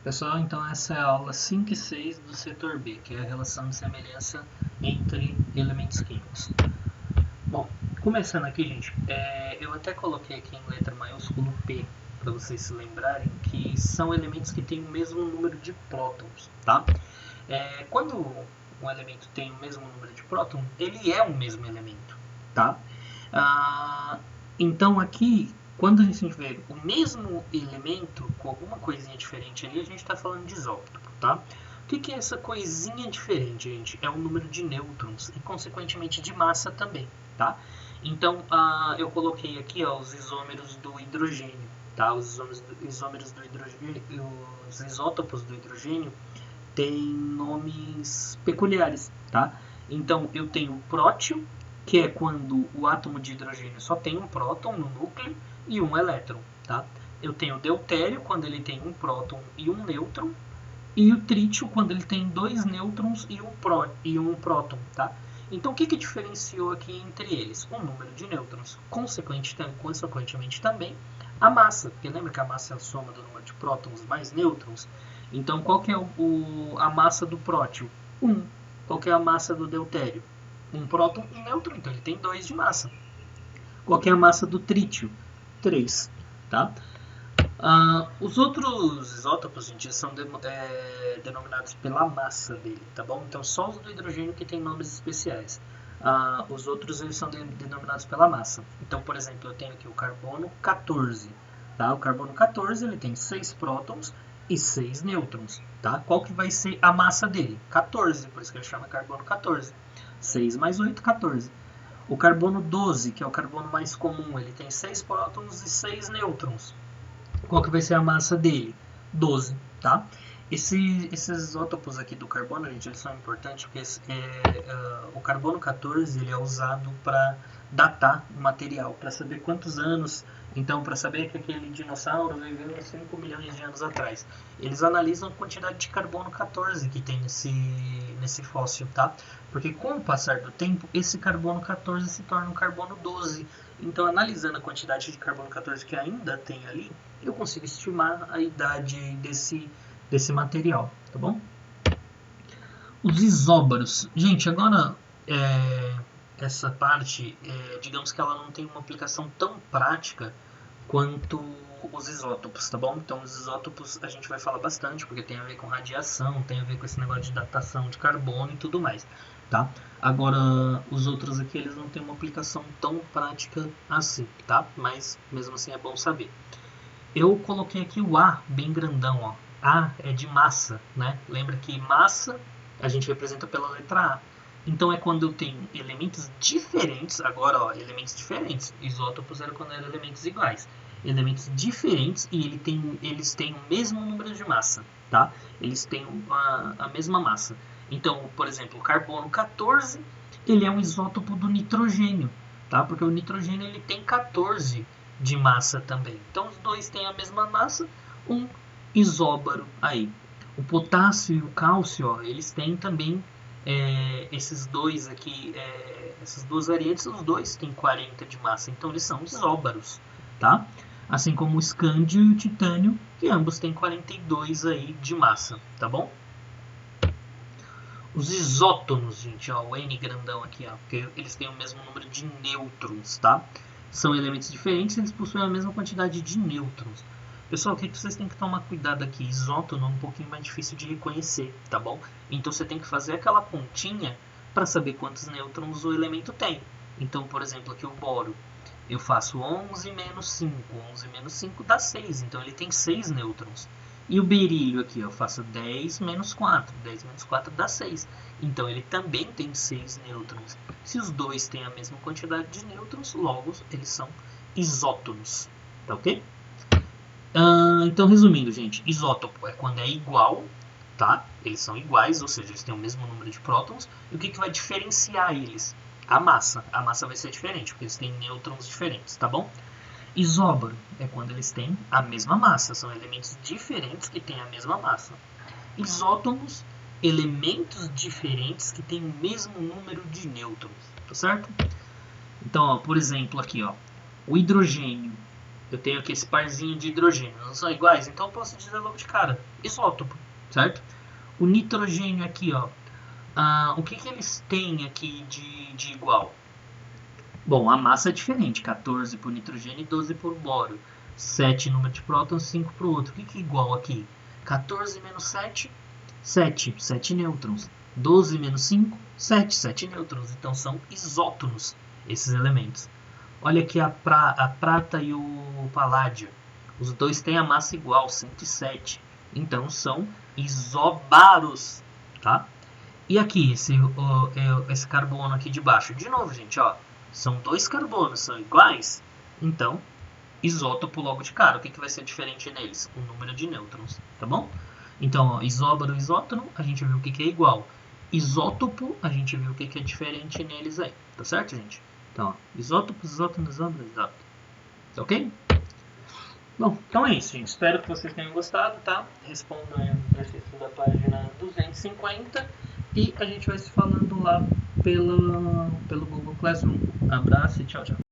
Pessoal, então essa é a aula 5 e 6 do setor B, que é a relação de semelhança entre elementos químicos. Bom, começando aqui, gente, eu até coloquei aqui em letra maiúscula P, para vocês se lembrarem que são elementos que têm o mesmo número de prótons, tá? Quando um elemento tem o mesmo número de prótons, ele é o mesmo elemento, tá? Então aqui, quando a gente vê o mesmo elemento com alguma coisinha diferente ali, a gente está falando de isótopo, tá? O que é essa coisinha diferente, gente? É o número de nêutrons e, consequentemente, de massa também, tá? Então, eu coloquei aqui os isômeros do hidrogênio, tá? Os isômeros do hidrogênio, os isótopos do hidrogênio têm nomes peculiares, tá? Então, eu tenho o prótio, que é quando o átomo de hidrogênio só tem um próton no núcleo e um elétron, tá? Eu tenho o deutério, quando ele tem um próton e um nêutron, e o trítio, quando ele tem dois nêutrons e um próton, tá? Então, o que diferenciou aqui entre eles? O número de nêutrons, consequentemente também a massa, porque lembra que a massa é a soma do número de prótons mais nêutrons? Então, qual que é a massa do prótio? 1. Qual que é a massa do deutério? Um próton e um nêutron, então ele tem 2 de massa. Qual que é a massa do trítio? 3. Tá? Os outros isótopos, gente, são denominados pela massa dele, tá bom? Então, só os do hidrogênio que tem nomes especiais. Os outros eles são denominados pela massa. Então, por exemplo, eu tenho aqui o carbono 14. Tá? O carbono 14 ele tem 6 prótons e 6 nêutrons. Tá? Qual que vai ser a massa dele? 14, por isso que ele chama carbono 14. 6 mais 8, 14. O carbono 12, que é o carbono mais comum, ele tem 6 prótons e 6 nêutrons. Qual que vai ser a massa dele? 12, tá? Esses isótopos aqui do carbono, gente, eles são importantes porque o carbono 14 ele é usado para datar o material, para saber quantos anos, então para saber que aquele dinossauro viveu há 5 milhões de anos atrás. Eles analisam a quantidade de carbono 14 que tem nesse fóssil, tá? Porque com o passar do tempo, esse carbono 14 se torna um carbono 12. Então, analisando a quantidade de carbono 14 que ainda tem ali, eu consigo estimar a idade desse material, tá bom? Os isóbaros. Gente, agora essa parte, digamos que ela não tem uma aplicação tão prática quanto os isótopos, tá bom? Então, os isótopos a gente vai falar bastante, porque tem a ver com radiação, tem a ver com esse negócio de datação de carbono e tudo mais, tá? Agora, os outros aqui, eles não têm uma aplicação tão prática assim, tá? Mas, mesmo assim, é bom saber. Eu coloquei aqui o A bem grandão, ó. A é de massa, né? Lembra que massa a gente representa pela letra A. Então é quando eu tenho elementos diferentes, agora ó, elementos diferentes. Isótopos era quando eram elementos iguais. Elementos diferentes e eles têm o mesmo número de massa, tá? Eles têm a mesma massa. Então, por exemplo, o carbono 14, ele é um isótopo do nitrogênio, tá? Porque o nitrogênio ele tem 14 de massa também. Então os dois têm a mesma massa, um isóbaro aí. O potássio e o cálcio, ó, eles têm também esses dois aqui, essas duas variantes, os dois têm 40 de massa, então eles são isóbaros, tá? Assim como o escândio e o titânio, que ambos têm 42 aí de massa, tá bom? Os isótonos, gente, ó, o N grandão aqui, ó, porque eles têm o mesmo número de nêutrons, tá? São elementos diferentes, eles possuem a mesma quantidade de nêutrons. Pessoal, o que vocês têm que tomar cuidado aqui? Isótono é um pouquinho mais difícil de reconhecer, tá bom? Então você tem que fazer aquela continha para saber quantos nêutrons o elemento tem. Então, por exemplo, aqui o boro, eu faço 11 menos 5. 11 menos 5 dá 6, então ele tem 6 nêutrons. E o berílio aqui, eu faço 10 menos 4. 10 menos 4 dá 6. Então ele também tem 6 nêutrons. Se os dois têm a mesma quantidade de nêutrons, logo eles são isótonos. Tá ok? Então, resumindo, gente, isótopo é quando é igual, tá? Eles são iguais, ou seja, eles têm o mesmo número de prótons. E o que vai diferenciar eles? A massa. A massa vai ser diferente, porque eles têm nêutrons diferentes, tá bom? Isóbaro é quando eles têm a mesma massa, são elementos diferentes que têm a mesma massa. Isótomos, elementos diferentes que têm o mesmo número de nêutrons, tá certo? Então, ó, por exemplo, aqui, ó, o hidrogênio eu tenho aqui esse parzinho de hidrogênio, não são iguais, então eu posso dizer logo de cara, isótopo, certo? O nitrogênio aqui, ó, o que eles têm aqui de igual? Bom, a massa é diferente, 14 por nitrogênio e 12 por bório. 7 número de prótons, 5 para o outro. O que é igual aqui? 14 menos 7, 7. 7 nêutrons. 12 menos 5, 7. 7 nêutrons. Então são isótonos esses elementos. Olha aqui a prata e o paládio. Os dois têm a massa igual, 107. Então são isóbaros, tá? E aqui, esse carbono aqui de baixo. De novo, gente, ó. São dois carbonos, são iguais. Então, isótopo logo de cara. O que vai ser diferente neles? O número de nêutrons, tá bom? Então, ó, isóbaro, isótono, a gente viu o que é igual. Isótopo, a gente viu o que é diferente neles aí. Tá certo, gente? Então, ó, isótopo, isótono, isóbaro, isótopo. Tá ok? Bom, então é isso, gente. Espero que vocês tenham gostado, tá? Respondam aí o exercício da página 250 e a gente vai se falando lá pelo Google Classroom. Abraço e tchau, tchau.